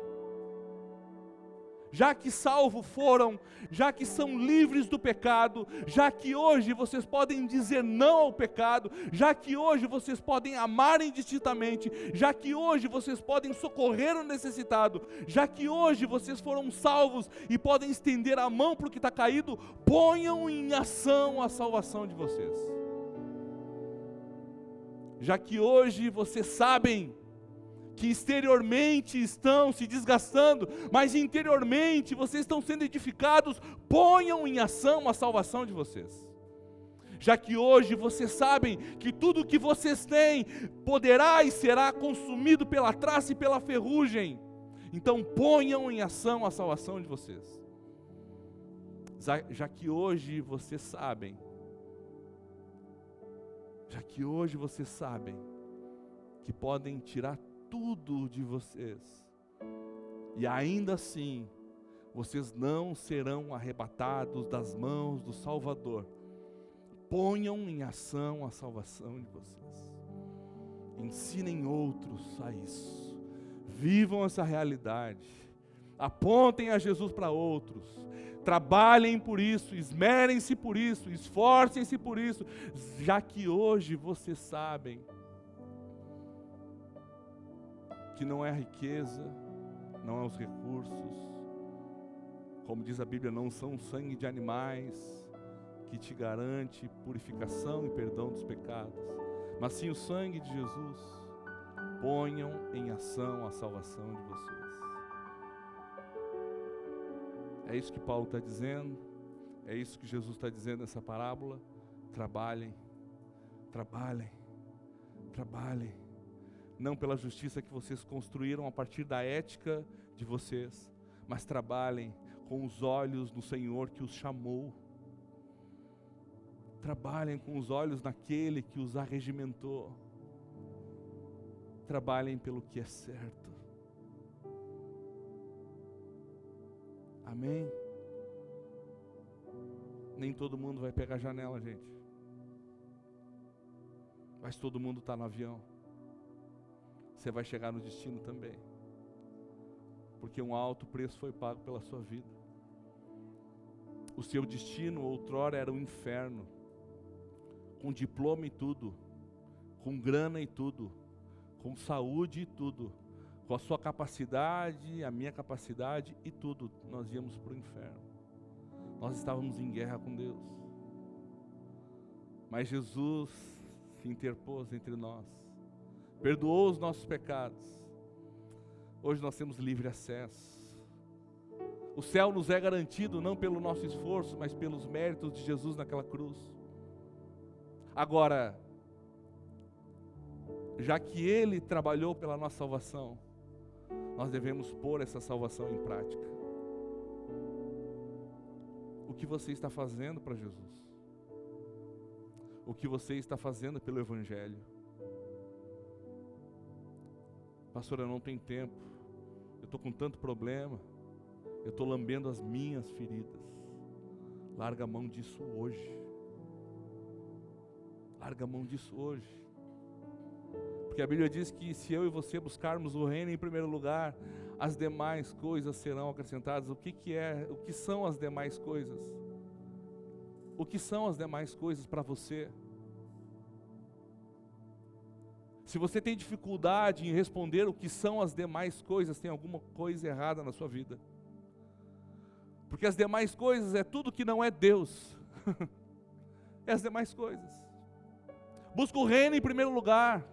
Já que salvos foram, já que são livres do pecado, já que hoje vocês podem dizer não ao pecado, já que hoje vocês podem amar indistintamente, já que hoje vocês podem socorrer o necessitado, já que hoje vocês foram salvos e podem estender a mão para o que está caído, ponham em ação a salvação de vocês. Já que hoje vocês sabem que exteriormente estão se desgastando, mas interiormente vocês estão sendo edificados, ponham em ação a salvação de vocês. Já que hoje vocês sabem que tudo que vocês têm poderá e será consumido pela traça e pela ferrugem, Então ponham em ação a salvação de vocês. Já que hoje vocês sabem, que podem tirar tudo de vocês, e ainda assim, vocês não serão arrebatados das mãos do Salvador. Ponham em ação a salvação de vocês. Ensinem outros a isso. Vivam essa realidade. Apontem a Jesus para outros. Trabalhem por isso, esmerem-se por isso, esforcem-se por isso, já que hoje vocês sabem que não é a riqueza, não é os recursos, como diz a Bíblia, não são o sangue de animais que te garante purificação e perdão dos pecados, mas sim o sangue de Jesus. Ponham em ação a salvação de vocês. É isso que Paulo está dizendo, é isso que Jesus está dizendo nessa parábola. Trabalhem, trabalhem, trabalhem, não pela justiça que vocês construíram a partir da ética de vocês, mas trabalhem com os olhos no Senhor que os chamou. Trabalhem com os olhos naquele que os arregimentou. Trabalhem pelo que é certo. Amém? Nem todo mundo vai pegar a janela, gente. Mas todo mundo está no avião. Você vai chegar no destino também. Porque um alto preço foi pago pela sua vida. O seu destino outrora era o inferno. Com diploma e tudo. Com grana e tudo. Com saúde e tudo. Com a sua capacidade, a minha capacidade e tudo. Nós íamos para o inferno. Nós estávamos em guerra com Deus. Mas Jesus se interpôs entre nós. Perdoou os nossos pecados. Hoje nós temos livre acesso. O céu nos é garantido não pelo nosso esforço, mas pelos méritos de Jesus naquela cruz. Agora, já que Ele trabalhou pela nossa salvação, nós devemos pôr essa salvação em prática. O que você está fazendo para Jesus? O que você está fazendo pelo Evangelho? Pastor, eu não tenho tempo, eu estou com tanto problema, eu estou lambendo as minhas feridas. Larga a mão disso hoje. Larga a mão disso hoje. Porque a Bíblia diz que se eu e você buscarmos o reino em primeiro lugar, as demais coisas serão acrescentadas. O que são as demais coisas? O que são as demais coisas para você? Se você tem dificuldade em responder o que são as demais coisas, tem alguma coisa errada na sua vida. Porque as demais coisas é tudo que não é Deus. É as demais coisas. Busca o reino em primeiro lugar.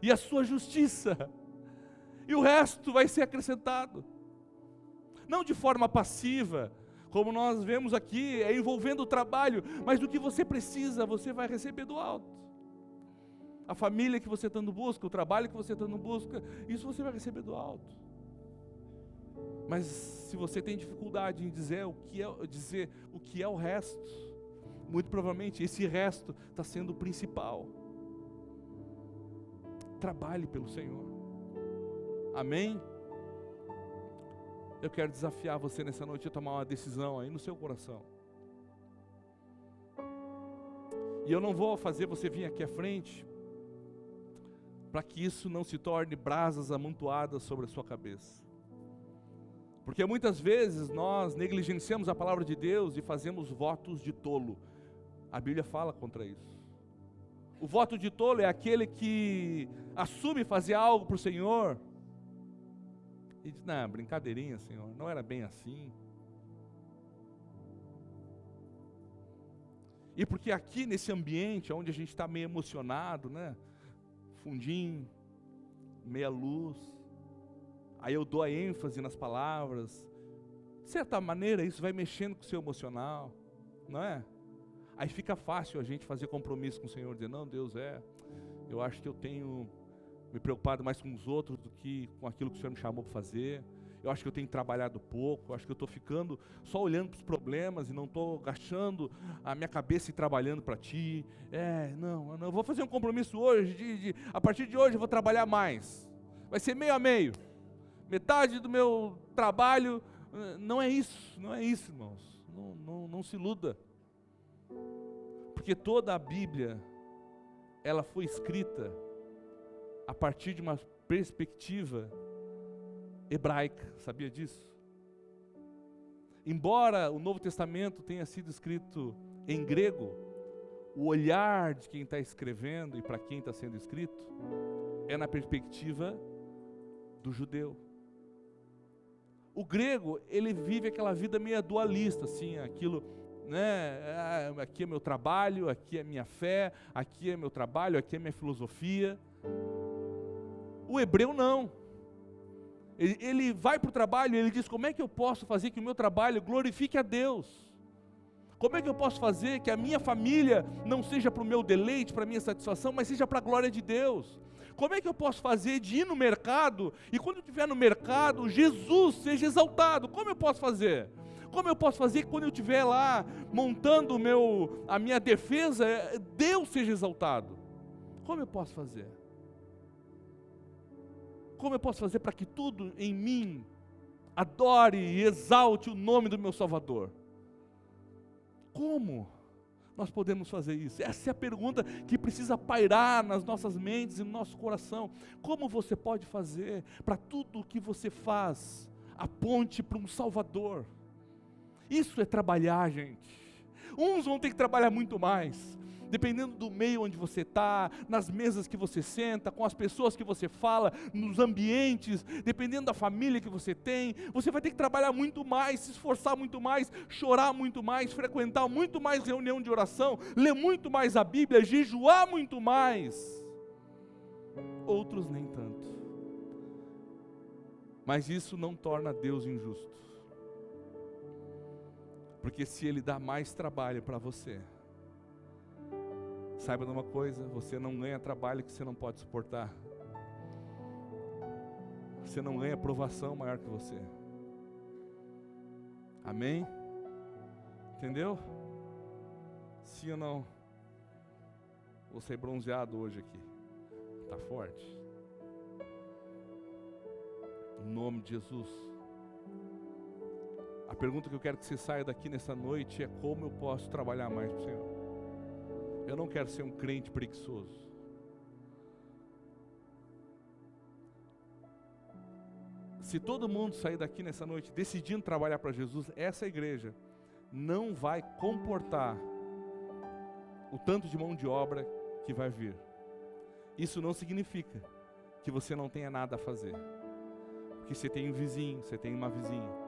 E a sua justiça. E o resto vai ser acrescentado. Não de forma passiva, como nós vemos aqui, envolvendo o trabalho, mas do que você precisa, você vai receber do alto. A família que você tanto busca, o trabalho que você tanto busca, isso você vai receber do alto. Mas se você tem dificuldade em dizer o que é o resto, muito provavelmente esse resto está sendo o principal. Trabalhe pelo Senhor. Amém? Eu quero desafiar você nessa noite a tomar uma decisão aí no seu coração. E eu não vou fazer você vir aqui à frente para que isso não se torne brasas amontoadas sobre a sua cabeça. Porque muitas vezes nós negligenciamos a palavra de Deus e fazemos votos de tolo. A Bíblia fala contra isso. O voto de tolo é aquele que assume fazer algo para o Senhor e diz, não, brincadeirinha, Senhor, não era bem assim. E porque aqui nesse ambiente, onde a gente está meio emocionado, né? Fundinho, meia luz, aí eu dou a ênfase nas palavras, de certa maneira isso vai mexendo com o seu emocional, não é? Aí fica fácil a gente fazer compromisso com o Senhor, dizer, não, Deus, eu acho que eu tenho me preocupado mais com os outros do que com aquilo que o Senhor me chamou para fazer. Eu acho que eu tenho trabalhado pouco, eu acho que eu estou ficando só olhando para os problemas e não estou gastando a minha cabeça e trabalhando para Ti. Não, eu vou fazer um compromisso hoje, a partir de hoje eu vou trabalhar mais. Vai ser meio a meio. Metade do meu trabalho, não é isso, irmãos. Não se iluda. Porque toda a Bíblia, ela foi escrita a partir de uma perspectiva hebraica, sabia disso? Embora o Novo Testamento tenha sido escrito em grego, o olhar de quem está escrevendo e para quem está sendo escrito é na perspectiva do judeu. O grego, ele vive aquela vida meio dualista, assim, aquilo, né? Aqui é meu trabalho, aqui é minha fé, aqui é meu trabalho, aqui é minha filosofia. O hebreu não. Ele vai para o trabalho e ele diz: como é que eu posso fazer que o meu trabalho glorifique a Deus? Como é que eu posso fazer que a minha família não seja para o meu deleite, para a minha satisfação, mas seja para a glória de Deus? Como é que eu posso fazer de ir no mercado e quando eu estiver no mercado, Jesus seja exaltado? Como eu posso fazer? Como eu posso fazer que quando eu estiver lá montando a minha defesa, Deus seja exaltado? Como eu posso fazer? Como eu posso fazer para que tudo em mim adore e exalte o nome do meu Salvador? Como nós podemos fazer isso? Essa é a pergunta que precisa pairar nas nossas mentes e no nosso coração. Como você pode fazer para tudo o que você faz aponte para um Salvador? Isso é trabalhar, gente. Uns vão ter que trabalhar muito mais, dependendo do meio onde você está, nas mesas que você senta, com as pessoas que você fala, nos ambientes, dependendo da família que você tem, você vai ter que trabalhar muito mais, se esforçar muito mais, chorar muito mais, frequentar muito mais reunião de oração, ler muito mais a Bíblia, jejuar muito mais. Outros nem tanto. Mas isso não torna Deus injusto. Porque se Ele dá mais trabalho para você, saiba de uma coisa, você não ganha trabalho que você não pode suportar. Você não ganha aprovação maior que você. Amém? Entendeu? Sim ou não? Vou ser bronzeado hoje aqui. Está forte? Em nome de Jesus. A pergunta que eu quero que você saia daqui nessa noite é: como eu posso trabalhar mais para o Senhor? Eu não quero ser um crente preguiçoso. Se todo mundo sair daqui nessa noite decidindo trabalhar para Jesus, essa igreja não vai comportar o tanto de mão de obra que vai vir. Isso não significa que você não tenha nada a fazer. Porque você tem um vizinho, você tem uma vizinha.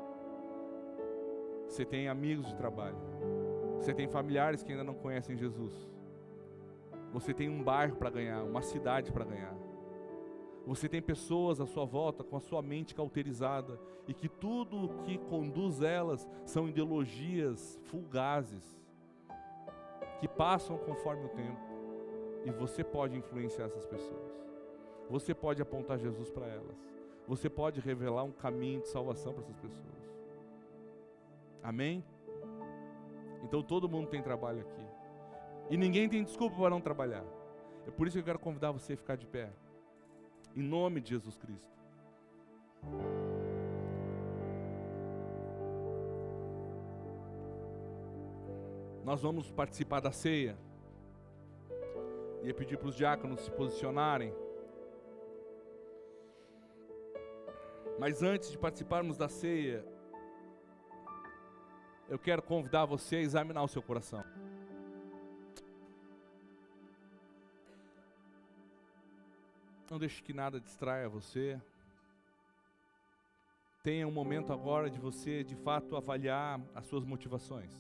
Você tem amigos de trabalho. Você tem familiares que ainda não conhecem Jesus. Você tem um bairro para ganhar, uma cidade para ganhar. Você tem pessoas à sua volta com a sua mente cauterizada e que tudo o que conduz elas são ideologias fugazes que passam conforme o tempo. E você pode influenciar essas pessoas. Você pode apontar Jesus para elas. Você pode revelar um caminho de salvação para essas pessoas. Amém? Então todo mundo tem trabalho aqui. E ninguém tem desculpa para não trabalhar. É por isso que eu quero convidar você a ficar de pé. Em nome de Jesus Cristo. Nós vamos participar da ceia. Ia pedir para os diáconos se posicionarem. Mas antes de participarmos da ceia, eu quero convidar você a examinar o seu coração. Não deixe que nada distraia você. Tenha um momento agora de você, de fato, avaliar as suas motivações.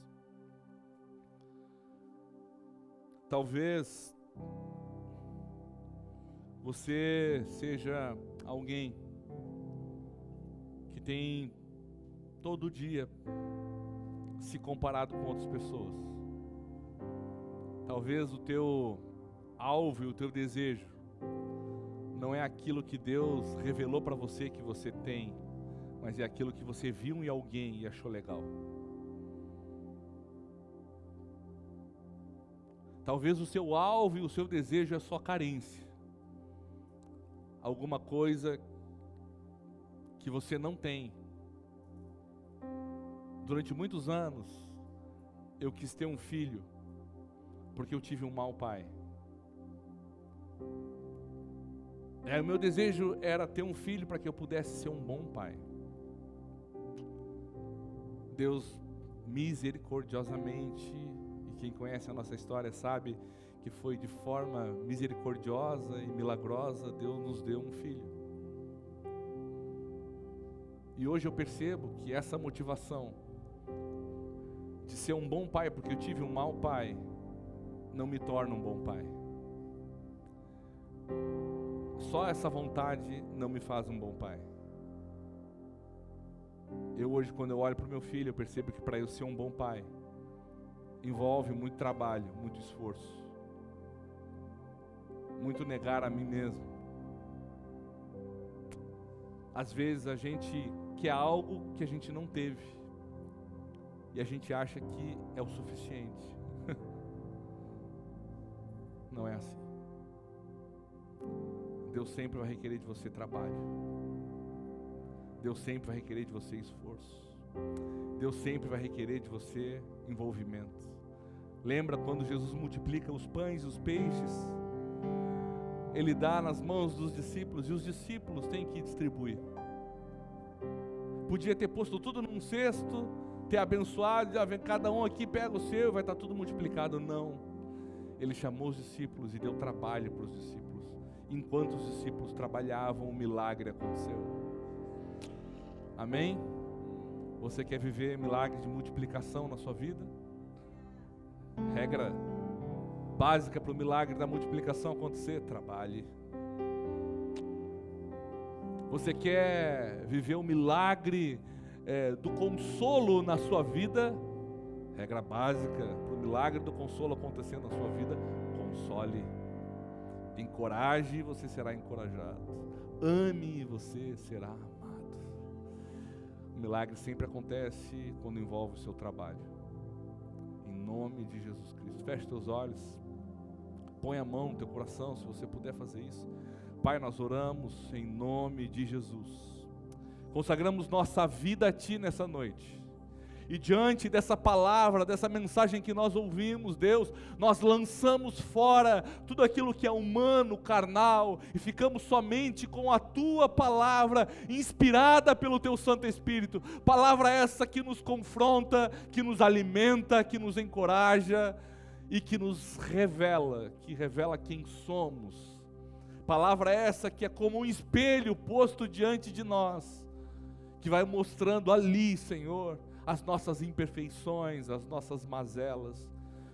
Talvez você seja alguém que tem todo dia se comparado com outras pessoas. Talvez o teu alvo e o teu desejo não é aquilo que Deus revelou para você que você tem, mas é aquilo que você viu em alguém e achou legal. Talvez o seu alvo e o seu desejo é só carência. Alguma coisa que você não tem. Durante muitos anos, eu quis ter um filho, porque eu tive um mau pai. O meu desejo era ter um filho para que eu pudesse ser um bom pai. Deus misericordiosamente, e quem conhece a nossa história sabe que foi de forma misericordiosa e milagrosa, Deus nos deu um filho. E hoje eu percebo que essa motivação de ser um bom pai, porque eu tive um mau pai, não me torna um bom pai. Só essa vontade não me faz um bom pai. Eu hoje, quando eu olho para o meu filho, eu percebo que para eu ser um bom pai, envolve muito trabalho, muito esforço, muito negar a mim mesmo. Às vezes a gente quer algo que a gente não teve, e a gente acha que é o suficiente. Não é assim. Deus sempre vai requerer de você trabalho. Deus sempre vai requerer de você esforço. Deus sempre vai requerer de você envolvimento. Lembra quando Jesus multiplica os pães e os peixes? Ele dá nas mãos dos discípulos e os discípulos têm que distribuir. Podia ter posto tudo num cesto, ter abençoado, já vem cada um aqui, pega o seu, vai estar tudo multiplicado. Não. Ele chamou os discípulos e deu trabalho para os discípulos. Enquanto os discípulos trabalhavam, o milagre aconteceu. Amém? Você quer viver milagre de multiplicação na sua vida? Regra básica para o milagre da multiplicação acontecer: trabalhe. Você quer viver o milagre do consolo na sua vida? Regra básica para o milagre do consolo acontecer na sua vida: console. Encoraje, você será encorajado. Ame, você será amado. O milagre sempre acontece quando envolve o seu trabalho. Em nome de Jesus Cristo. Feche teus olhos. Põe a mão no teu coração, se você puder fazer isso. Pai, nós oramos em nome de Jesus. Consagramos nossa vida a Ti nessa noite. E diante dessa palavra, dessa mensagem que nós ouvimos, Deus, nós lançamos fora tudo aquilo que é humano, carnal, e ficamos somente com a Tua palavra, inspirada pelo Teu Santo Espírito. Palavra essa que nos confronta, que nos alimenta, que nos encoraja e que nos revela, quem somos. Palavra essa que é como um espelho posto diante de nós, que vai mostrando ali, Senhor, as nossas imperfeições, as nossas mazelas.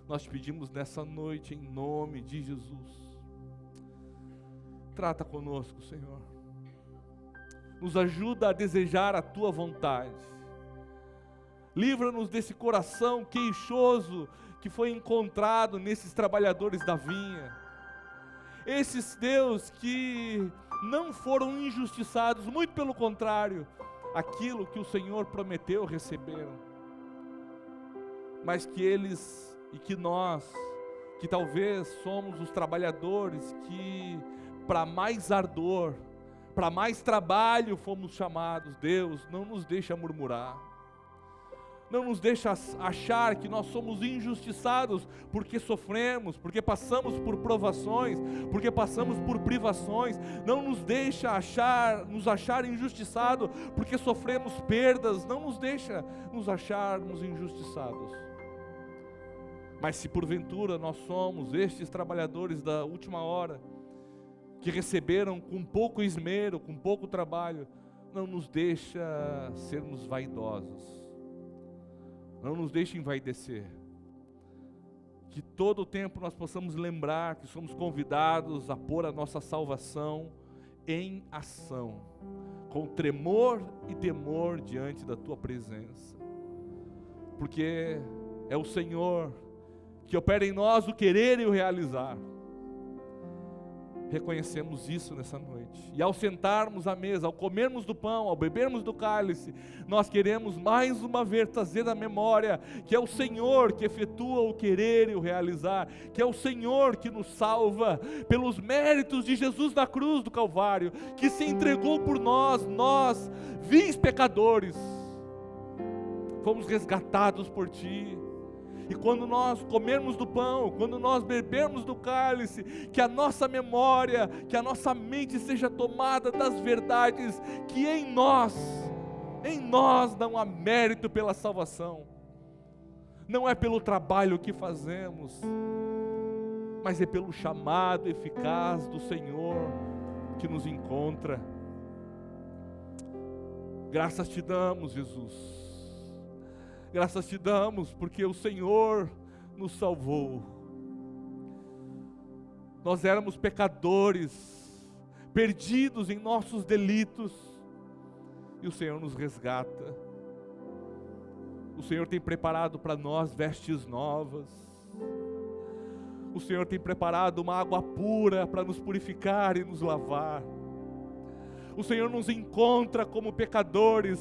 Nós te pedimos nessa noite, em nome de Jesus. Trata conosco, Senhor. Nos ajuda a desejar a Tua vontade. Livra-nos desse coração queixoso que foi encontrado nesses trabalhadores da vinha. Esses, Deus, que não foram injustiçados, muito pelo contrário, aquilo que o Senhor prometeu receberam, mas que eles e que nós, que talvez somos os trabalhadores que para mais ardor, para mais trabalho fomos chamados. Deus, não nos deixa murmurar, não nos deixa achar que nós somos injustiçados porque sofremos, porque passamos por provações, porque passamos por privações. Não nos deixa nos achar injustiçados porque sofremos perdas. Não nos deixa nos acharmos injustiçados. Mas se porventura nós somos estes trabalhadores da última hora, que receberam com pouco esmero, com pouco trabalho, não nos deixa sermos vaidosos. Não nos deixe envaidecer. Que todo o tempo nós possamos lembrar que somos convidados a pôr a nossa salvação em ação, com tremor e temor diante da Tua presença. Porque é o Senhor que opera em nós o querer e o realizar. reconhecemos isso nessa noite. E ao sentarmos à mesa, ao comermos do pão, ao bebermos do cálice, nós queremos mais uma vez trazer à memória que é o Senhor que efetua o querer e o realizar, que é o Senhor que nos salva pelos méritos de Jesus na cruz do Calvário, que se entregou por nós, vis pecadores, fomos resgatados por Ti. E quando nós comermos do pão, quando nós bebermos do cálice, que a nossa memória, que a nossa mente seja tomada das verdades que em nós não há mérito pela salvação, não é pelo trabalho que fazemos, mas é pelo chamado eficaz do Senhor que nos encontra. Graças te damos, Jesus. Graças te damos porque o Senhor nos salvou. Nós éramos pecadores, perdidos em nossos delitos, e o Senhor nos resgata. O Senhor tem preparado para nós vestes novas. O Senhor tem preparado uma água pura para nos purificar e nos lavar. O Senhor nos encontra como pecadores,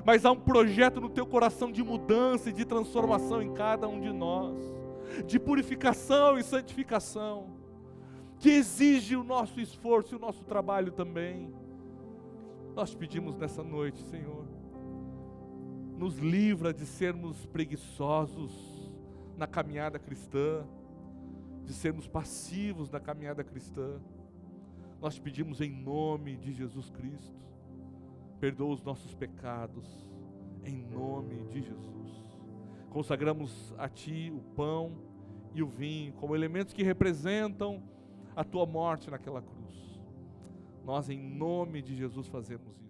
mas há um projeto no teu coração de mudança e de transformação em cada um de nós, de purificação e santificação, que exige o nosso esforço e o nosso trabalho também. Nós te pedimos nessa noite, Senhor, nos livra de sermos preguiçosos na caminhada cristã, de sermos passivos na caminhada cristã. Nós te pedimos em nome de Jesus Cristo, perdoa os nossos pecados, em nome de Jesus. Consagramos a Ti o pão e o vinho, como elementos que representam a Tua morte naquela cruz. Nós, em nome de Jesus, fazemos isso.